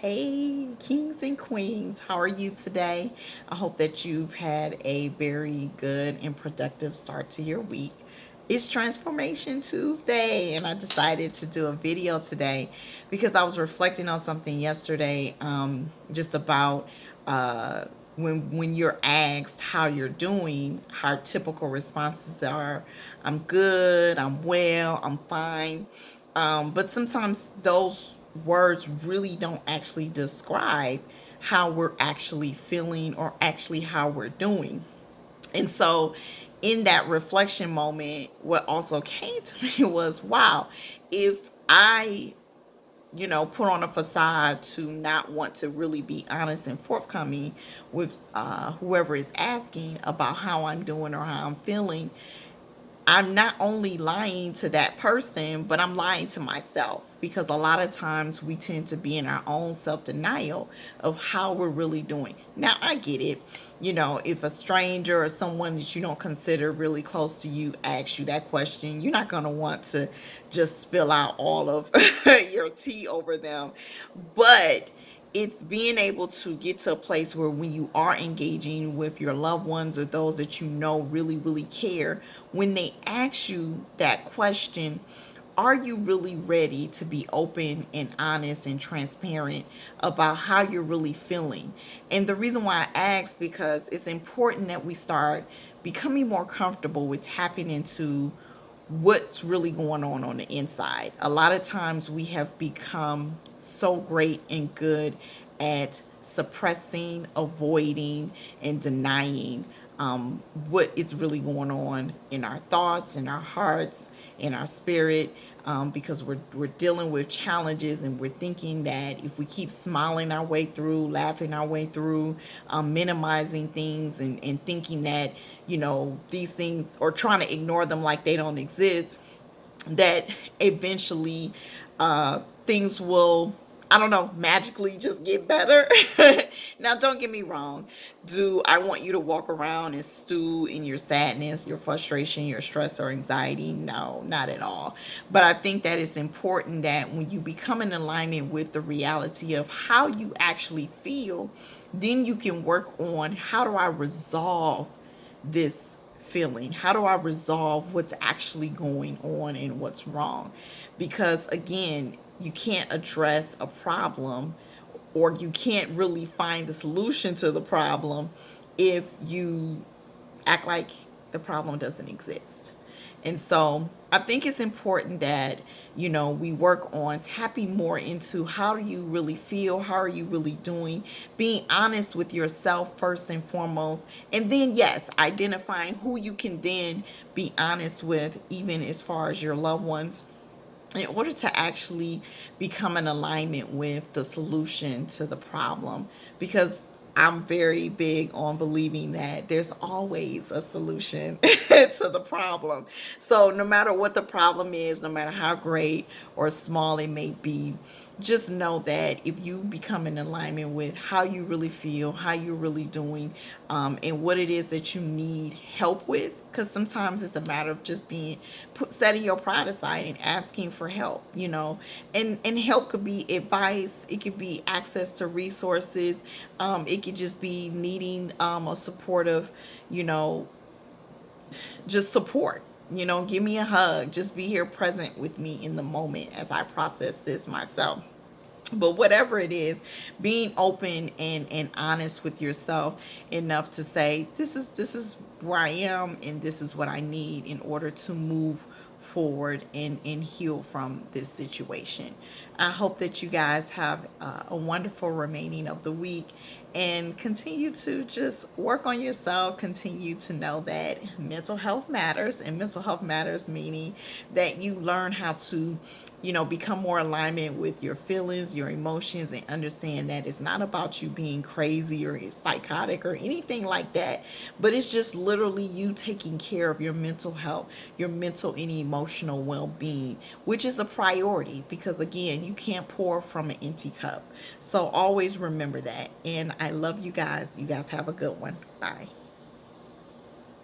Hey, kings and queens, how are you today? I hope that you've had a very good and productive start to your week. It's Transformation Tuesday, and I decided to do a video today because I was reflecting on something yesterday, just about uh, when you're asked how you're doing, our typical responses are, "I'm good, I'm well, I'm fine." But sometimes those words really don't actually describe how we're actually feeling or actually how we're doing. And so, in that reflection moment, what also came to me was, wow, if I put on a facade to not want to really be honest and forthcoming with whoever is asking about how I'm doing or how I'm feeling, I'm not only lying to that person, but I'm lying to myself, because a lot of times we tend to be in our own self denial of how we're really doing. Now, I get it. If a stranger or someone that you don't consider really close to you asks you that question, you're not going to want to just spill out all of your tea over them. But it's being able to get to a place where when you are engaging with your loved ones or those that you know really, really care, when they ask you that question, are you really ready to be open and honest and transparent about how you're really feeling? And the reason why I ask, because it's important that we start becoming more comfortable with tapping into what's really going on the inside. A lot of times we have become so great and good at suppressing, avoiding, and denying what is really going on in our thoughts, in our hearts, in our spirit, because we're dealing with challenges, and we're thinking that if we keep smiling our way through, laughing our way through, minimizing things, and thinking that these things, or trying to ignore them like they don't exist, that eventually things will, I don't know, magically just get better. Now, don't get me wrong. Do I want you to walk around and stew in your sadness, your frustration, your stress, or anxiety? No, not at all. But I think that it's important that when you become in alignment with the reality of how you actually feel, then you can work on, how do I resolve this feeling? How do I resolve what's actually going on and what's wrong? Because again, you can't address a problem, or you can't really find the solution to the problem if you act like the problem doesn't exist. And so I think it's important that, we work on tapping more into, how do you really feel? How are you really doing? Being honest with yourself first and foremost. And then, yes, identifying who you can then be honest with, even as far as your loved ones, in order to actually become in alignment with the solution to the problem. Because I'm very big on believing that there's always a solution to the problem. So, no matter what the problem is, no matter how great or small it may be, just know that if you become in alignment with how you really feel, how you're really doing, and what it is that you need help with, because sometimes it's a matter of just setting your pride aside and asking for help, and help could be advice, it could be access to resources, it could just be needing a supportive, you know, just support. Give me a hug. Just be here present with me in the moment as I process this myself. But whatever it is, being open and honest with yourself enough to say, this is where I am, and this is what I need in order to move forward and heal from this situation. I hope that you guys have a wonderful remaining of the week, and continue to just work on yourself. Continue to know that mental health matters, and mental health matters meaning that you learn how to become more alignment with your feelings, your emotions, and understand that it's not about you being crazy or psychotic or anything like that, but it's just literally you taking care of your mental health, your mental and emotional well-being, which is a priority, because again, you can't pour from an empty cup. So always remember that. And I love you guys. You guys have a good one. Bye.